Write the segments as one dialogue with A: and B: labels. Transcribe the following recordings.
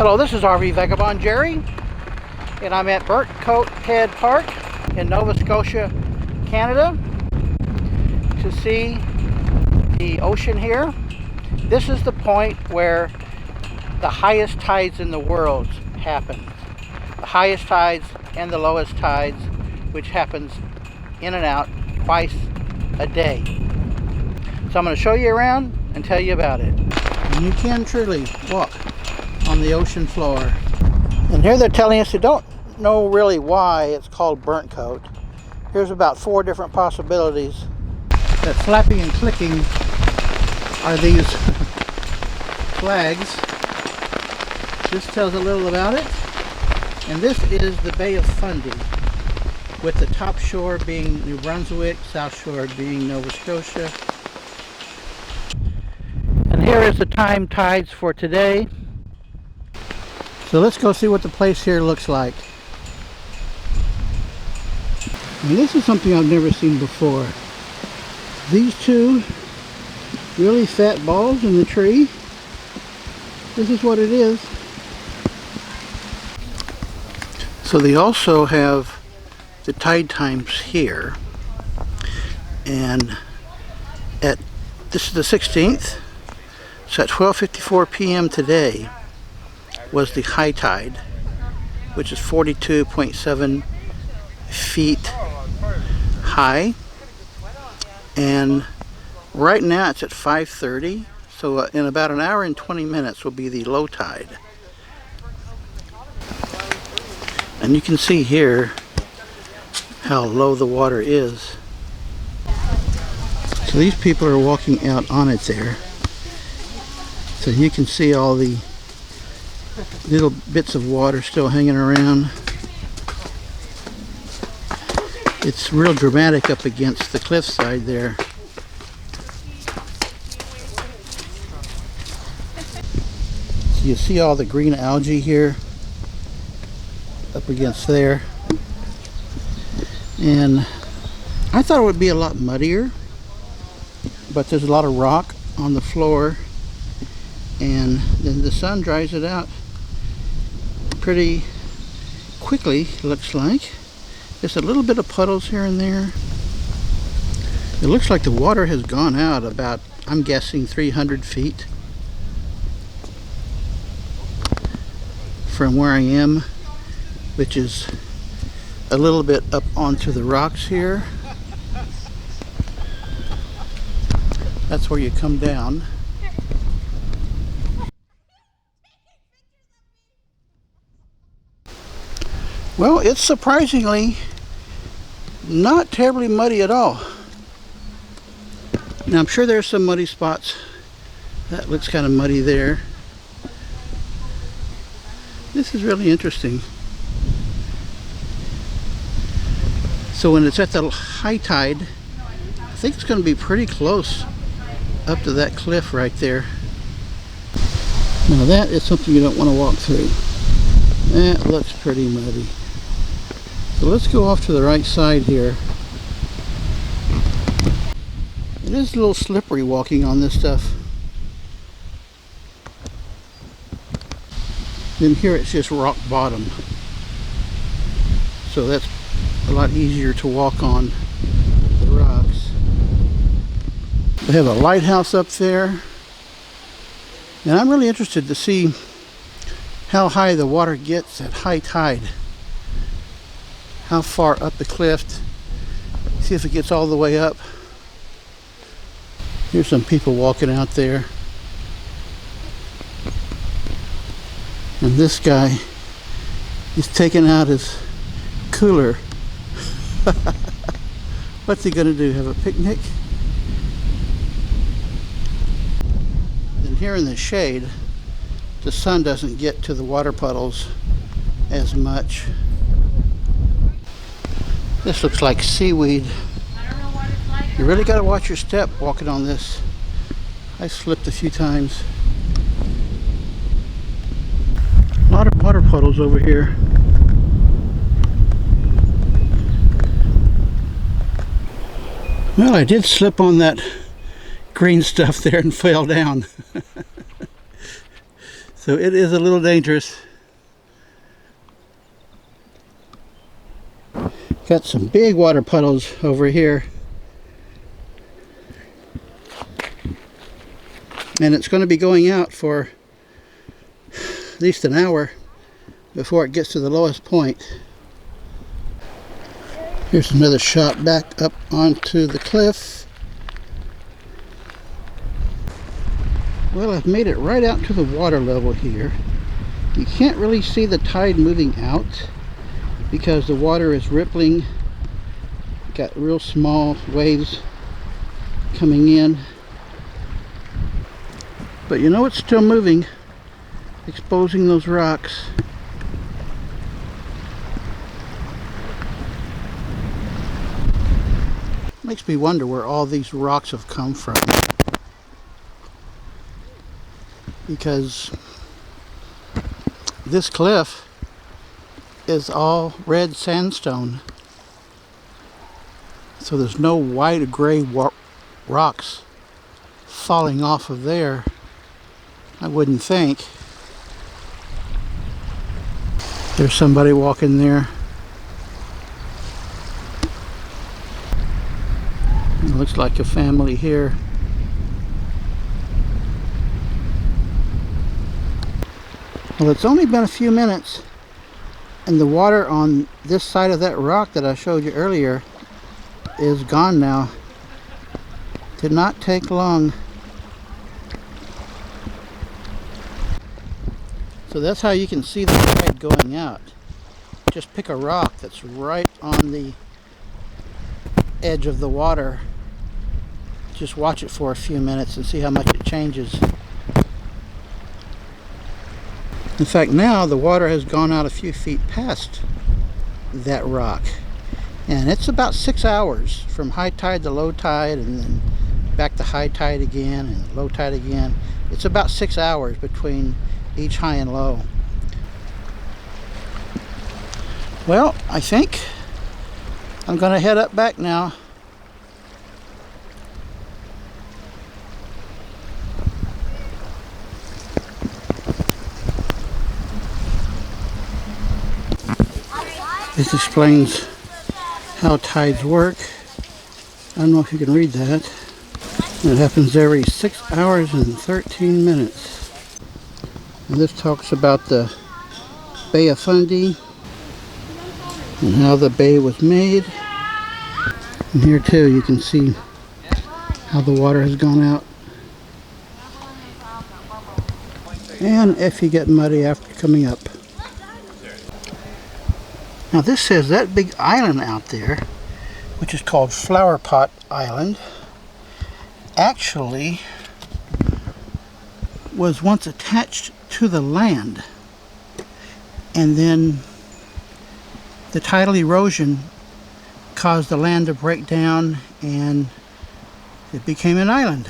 A: Hello, this is RV Vagabond Jerry, and I'm at Burntcoat Head Park in Nova Scotia, Canada, to see the ocean here. This is the point where the highest tides in the world happen. The highest tides and the lowest tides, which happens in and out twice a day. So I'm going to show you around and tell you about it. And you can truly walk on the ocean floor. And here they're telling us, you don't know really why it's called Burntcoat. Here's about 4 different possibilities. That flapping and clicking are these flags. This tells a little about it. And this is the Bay of Fundy, with the top shore being New Brunswick, south shore being Nova Scotia. And here is the time tides for today. So let's go see what the place here looks like. And this is something I've never seen before. These 2 really fat balls in the tree. This is what it is. So they also have the tide times here. And this is the 16th. So at 12:54 p.m. today was the high tide, which is 42.7 feet high, and right now it's at 5:30, so in about an hour and 20 minutes will be the low tide. And you can see here how low the water is. So these people are walking out on it there, so you can see all the little bits of water still hanging around. It's real dramatic up against the cliffside there. So you see all the green algae here up against there. And I thought it would be a lot muddier, but there's a lot of rock on the floor, and then the sun dries it out pretty quickly, looks like. Just a little bit of puddles here and there. It looks like the water has gone out about, I'm guessing, 300 feet from where I am, which is a little bit up onto the rocks here. That's where you come down. Well, it's surprisingly not terribly muddy at all. Now I'm sure there's some muddy spots. That looks kind of muddy there. This is really interesting. So when it's at the high tide, I think it's going to be pretty close up to that cliff right there. Now that is something you don't want to walk through. That looks pretty muddy. So let's go off to the right side here. It is a little slippery walking on this stuff. Then here it's just rock bottom. So that's a lot easier to walk on the rocks. They have a lighthouse up there. And I'm really interested to see how high the water gets at high tide. How far up the cliff. See if it gets all the way up. Here's some people walking out there. And this guy is taking out his cooler. What's he gonna do? Have a picnic? And here in the shade, the sun doesn't get to the water puddles as much. This looks like seaweed. You really got to watch your step walking on this. I slipped a few times. A lot of water puddles over here. Well, I did slip on that green stuff there and fell down. So it is a little dangerous. Got some big water puddles over here. And it's going to be going out for at least an hour before it gets to the lowest point. Here's another shot back up onto the cliff. Well, I've made it right out to the water level here. You can't really see the tide moving out because the water is rippling. Got real small waves coming in. But you know it's still moving, exposing those rocks. Makes me wonder where all these rocks have come from. Because this cliff is all red sandstone. So there's no white or gray rocks falling off of there, I wouldn't think. There's somebody walking there. It looks like a family here. Well, it's only been a few minutes and the water on this side of that rock that I showed you earlier is gone now. Did not take long. So that's how you can see the tide going out. Just pick a rock that's right on the edge of the water. Just watch it for a few minutes and see how much it changes. In fact, now the water has gone out a few feet past that rock. And it's about 6 hours from high tide to low tide, and then back to high tide again and low tide again. It's about 6 hours between each high and low. Well, I think I'm going to head up back now. This explains how tides work. I don't know if you can read that. It happens every 6 hours and 13 minutes. And this talks about the Bay of Fundy and how the bay was made. And here too you can see how the water has gone out. And if you get muddy after coming up. Now this says that big island out there, which is called Flower Pot Island, actually was once attached to the land, and then the tidal erosion caused the land to break down and it became an island.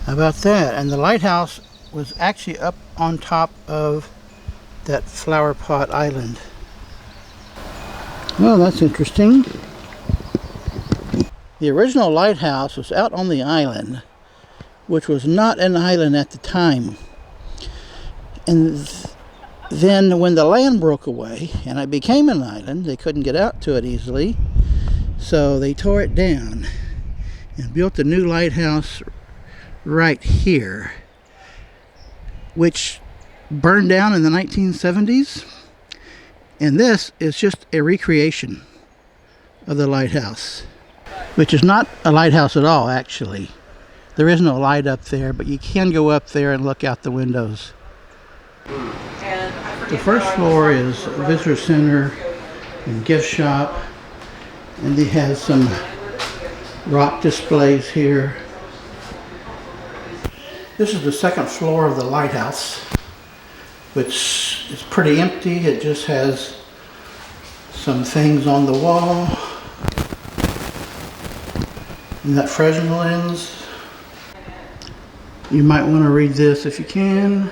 A: How about that? And the lighthouse was actually up on top of that Flower Pot Island. Well, that's interesting. The original lighthouse was out on the island, which was not an island at the time. And then when the land broke away and it became an island, they couldn't get out to it easily, so they tore it down and built a new lighthouse right here, which burned down in the 1970s. And this is just a recreation of the lighthouse, which is not a lighthouse at all, actually. There is no light up there, but you can go up there and look out the windows. The first floor is a visitor center and gift shop, and they have some rock displays here. This is the second floor of the lighthouse, which is pretty empty. It just has some things on the wall. And that Fresnel lens. You might want to read this if you can.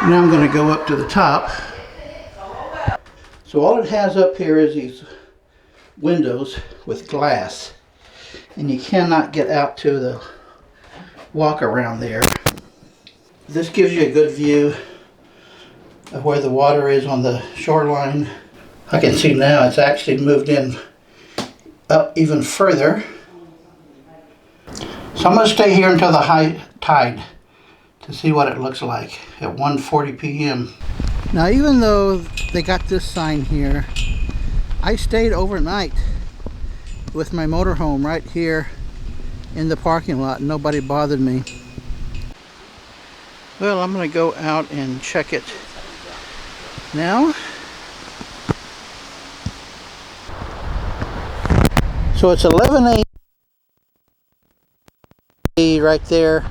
A: Now I'm going to go up to the top. So all it has up here is these windows with glass. and you cannot get out to the walk around there. This gives you a good view of where the water is on the shoreline. I can see now it's actually moved in up even further. So I'm going to stay here until the high tide to see what it looks like at 1:40 p.m. Now, even though they got this sign here, I stayed overnight with my motorhome right here in the parking lot. Nobody bothered me. Well, I'm going to go out and check it now. So it's 11 a.m. right there.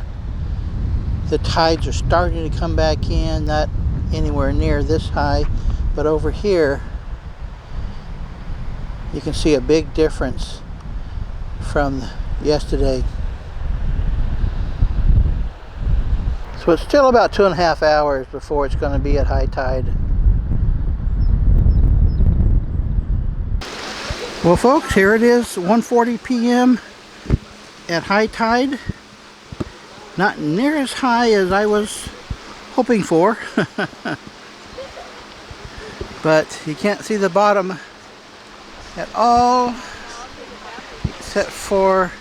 A: The tides are starting to come back in, not anywhere near this high, but over here you can see a big difference from yesterday. So it's still about 2.5 hours before it's going to be at high tide. Well, folks, here it is, 1:40 p.m. at high tide. Not near as high as I was hoping for. But you can't see the bottom at all, except for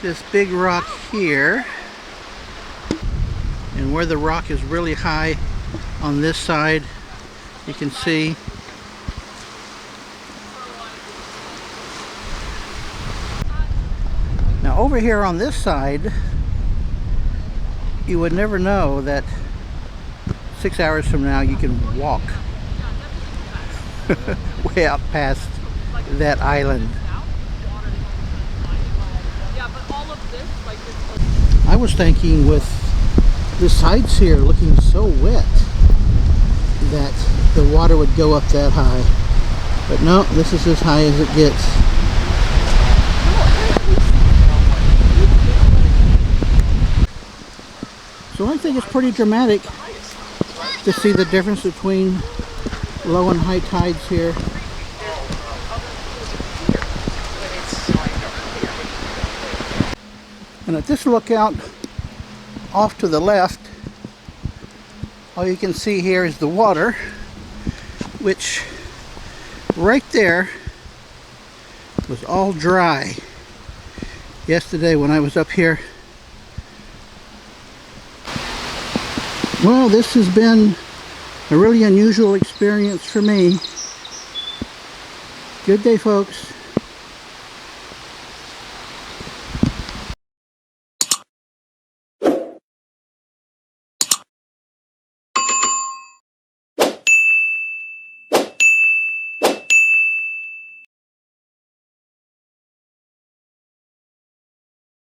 A: this big rock here. And where the rock is really high on this side, you can see. Now over here on this side, you would never know that 6 hours from now you can walk way out past that island. I was thinking with the sides here looking so wet that the water would go up that high. But no, this is as high as it gets. So I think it's pretty dramatic to see the difference between low and high tides here. And at this lookout off to the left, all you can see here is the water, which right there was all dry yesterday when I was up here. Well, this has been a really unusual experience for me. Good day, folks.